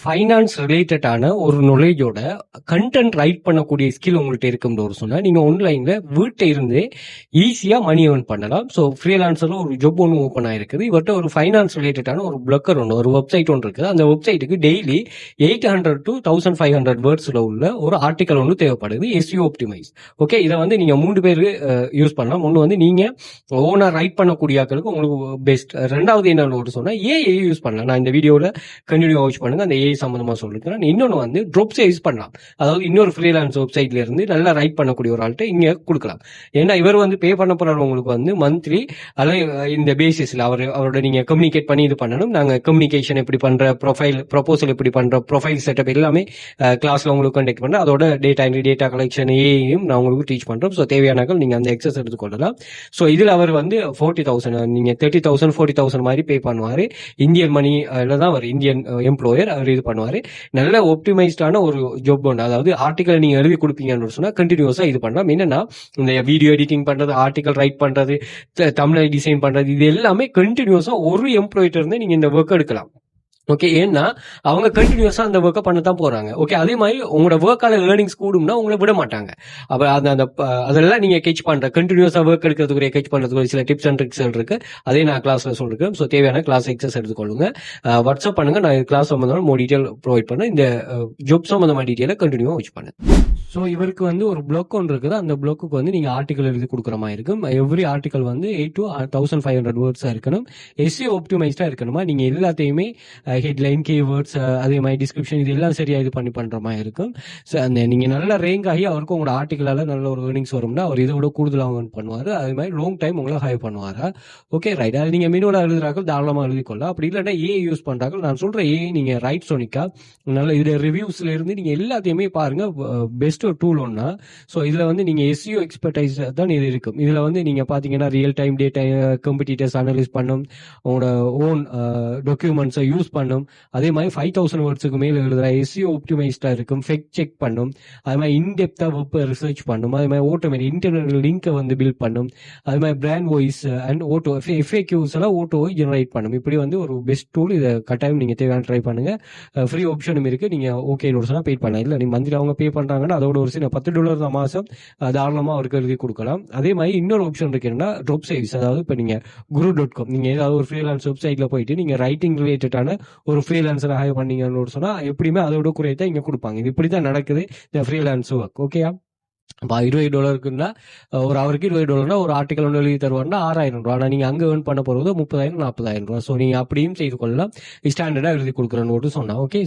Finance ரிலேட்டடான ஒரு நாலேஜோட content right பண்ணக்கூடிய ஸ்கில் உங்கள்கிட்ட இருக்கும்னு சொன்னா நீங்க ஆன்லைன்ல வீட்டை இருந்து ஈஸியா மணி ஏர்ன் பண்ணலாம். ஸோ ஃப்ரீலான்சர்ல ஒரு ஜாப் ஒன்று ஓப்பன் ஆயிருக்குது. இவர்கிட்ட ஒரு ஃபைனான்ஸ் ரிலேட்டடான ஒரு பிளக்கர் ஒன்று, ஒரு வெப்சைட் ஒன்று இருக்குது. அந்த வெப்சைட்டுக்கு டெய்லி 800 to 1500 வேர்ட்ஸ்ல உள்ள ஒரு ஆர்டிகல் ஒன்று தேவைப்படுது. SEO optimise. ஓகே, இதை வந்து நீங்க 3 பேர் யூஸ் பண்ணலாம். ஒன்று வந்து நீங்க ஓனா ரைட் பண்ணக்கூடிய ஆட்களுக்கு உங்களுக்கு பெஸ்ட். ரெண்டாவது என்னன்னு சொன்னா ஏஐ யூஸ் பண்ணலாம். நான் இந்த வீடியோல கண்டினியூ வாட்ச் பண்ணுங்க, அந்த ஏஐ சம்பந்தமா சொல்லிருக்கேன். இன்னொன்று வந்து ட்ரோப்ஸ் யூஸ் பண்ணலாம். அதாவது இன்னொரு ஃப்ரீலான்ஸ் வெப்சைட்ல இருந்து நல்லா ரைட் பண்ணக்கூடிய ஒரு ஆள்கிட்ட இங்க கொடுக்கலாம். ஏன்னா இவர் வந்து பே பண்ண போறவங்களுக்கு வந்து மந்த்லி இந்த பேசிஸ்ல அவரோட நீங்க கம்யூனிகேட் பண்ணி இது பண்ணணும். நாங்க கம்யூனிகேஷன் எப்படி பண்ற, ப்ரொபோசல் எப்படி பண்ற, ப்ரொஃபைல் செட்டப் எல்லாமே கிளாஸ்ல உங்களுக்கு கண்டக்ட் பண்றேன். அதோட டேட்டா கலெக்ஷன் ஏஐயும் நான் உங்களுக்கு டீச் பண்றோம். ஸோ தேவையானாக்கள் நீங்க அந்த எக்ஸஸ் எடுத்துக்கொள்ளலாம். ஸோ இதுல அவர் வந்து 40,000 நீங்க 30,000 40,000 மாதிரி பே பண்ணுவாரு. இந்தியன் மணி தான் அவர் இந்தியன் எம்ப்ளாயர், அவர் இது பண்ணுவாரு. நல்ல ஒப்டிமைஸ்டான ஒரு ஜாப் ஒன்று. அதாவது ஆர்டிகல் நீங்க எழுதி கொடுப்பீங்கன்னு சொன்னா கண்டினியூஸா இது பண்ணலாம். என்னன்னா இந்த வீடியோ எடிட்டிங் பண்றது, ஆர்டிகல் ரைட் பண்றது, தமிழ் டிசைன் பண்றது, இது எல்லாமே கண்டினியூஸா ஒரு எம்ப்ளாயிட்ட இருந்து நீங்க இந்த ஒர்க் எடுக்கலாம். ஓகே, ஏன்னா அவங்க கண்டினியூஸா அந்த ஒர்க்கை பண்ணத்தான் போறாங்க. ஓகே, அதே மாதிரி உங்களோட ஒர்க்கால லேர்னிங்ஸ் கூடும்னா உங்களை விட மாட்டாங்க. அப்ப அதெல்லாம் நீங்க கெச் பண்ற கண்டினியூஸா ஒர்க் எடுக்கிறதுக்குரிய கெச் பண்றதுக்கு சில டிப்ஸ் அண்ட் ட்ரிக்ஸ் இருக்கு. அதே நான் கிளாஸ்ல சொல்லிருக்கேன். ஸோ தேவையான கிளாஸ் எக்ஸஸ் எடுத்துக்கொள்ளுங்க. வாட்ஸ்அப் பண்ணுங்க, நான் கிளாஸ் சம்பந்தமா மோர் டீட்டெயில் ப்ரொவைட் பண்ணேன். இந்த ஜாப் சம்பந்தமான டீட்டெயிலை கண்டினியூவா வாட்ச் பண்ணேன். ஸோ இவருக்கு வந்து ஒரு பிளாக் ஒன்று இருக்குது. அந்த பிளாக்கு வந்து நீங்க ஆர்டிகல் எழுதி கொடுக்குற மாதிரி இருக்கும். எவ்ரி ஆர்டிகல் வந்து 8 to 1500 வேர்ட்ஸா இருக்கணும். எஸ்இஓ ஆப்டிமைஸ்டா இருக்கணுமா. நீங்க எல்லாத்தையுமே ஹெட்லைன், கீவேர்ட்ஸ், அதே மாதிரி டிஸ்கிரிப்ஷன், இது எல்லாம் சரியா இது பண்ணி பண்ற மாதிரி இருக்கும். ஸோ அந்த நீங்க நல்ல ரேங்க் ஆகி அவருக்கு உங்களோட ஆர்டிகலால நல்ல ஒரு ஏர்னிங்ஸ் வரும்னா அவர் இதை விட கூடுதலாக ஏர்ன் பண்ணுவாரு. அதே மாதிரி லாங் டைம் உங்களை ஹைவ் பண்ணுவாரா. Okay right. அது நீங்க மினோட எழுதுறாக்கள் தாராளமாக எழுதிக்கொள்ளலாம். அப்படி இல்லாட்டா ஏஐ யூஸ் பண்றாங்க. நான் சொல்ற ஏஐ நீங்க ரைட் சொனிக்கா நல்ல இதுல ரிவ்யூஸ்ல இருந்து நீங்க எல்லாத்தையுமே பாருங்க. பெஸ்ட் டூல் ஒன்னா. ஸோ இதுல வந்து நீங்க எஸ்இஓ எக்ஸ்பர்டைஸ் தான் இது இருக்கும். இதுல வந்து நீங்க பாத்தீங்கன்னா real time data competitors analyse பண்ணும், உங்களோட ஓன் டாக்குமெண்ட்ஸை யூஸ் பண்ணும். அதே மாதிரி 5000 வேர்ட்ஸுக்கு மேல எழுதுற எஸ்இஓ ஆப்டிமைஸ்டா இருக்கும். ஃபெக்ட் செக் பண்ணும். அதே மாதிரி இன்டெப்தா வெப் ரிசர்ச் பண்ணும். அதே மாதிரி ஆட்டோமேட்டிக் இன்டர்னல் லிங்கை வந்து பில்ட் பண்ணும். அதே மாதிரி brand voice and Otto FAQs எல்லாம் ஓட்டோ ஜெனரேட் பண்ணும். இப்படி வந்து ஒரு பெஸ்ட் டூல். இதை கட்டாயம் நீங்க தேவையான ட்ரை பண்ணுங்க. ஃப்ரீ ஆப்ஷனும் இருக்கு. நீங்க ஓகே சொன்னா பே பண்ணலாம். இல்ல நீங்க மந்த்லி அவங்க பே பண்றாங்கன்னா அதோட ஒரு சில $10 தான் மாசம் தாராளமா அவருக்கு எழுதி கொடுக்கலாம். அதே மாதிரி இன்னொரு ஆப்ஷன் இருக்கு, என்னன்னா ட்ராப் சர்வீஸ். அதாவது இப்ப நீங்க guru.com நீங்க ஏதாவது ஒரு ஃப்ரீலான்ஸ் வெப்சைட்ல போயிட்டு நீங்க ரைட்டிங் ரிலேட்டடான ஒரு ஃப்ரீலான்சரை ஹையர் பண்ணீங்கன்னு சொன்னா எப்படியுமே அதோட குறையத்தை இங்க கொடுப்பாங்க. இது இப்படிதான் நடக்குது இந்த ஃப்ரீலான்ஸ் ஒர்க். ஓகேயா, $20 ஒரு அவருக்கு $20 ஒரு ஆர்டிகல் ஒன்று எழுதி தருவாருன்னா $6000. ஆனா நீங்க அங்க ஏர்ன் பண்ண போறது 30,000 40,000. ஸோ நீங்க அப்படியும் செய்து கொள்ளலாம். ஸ்டாண்டர்டா எழுதி கொடுக்குறேன்னு சொன்னா. ஓகே.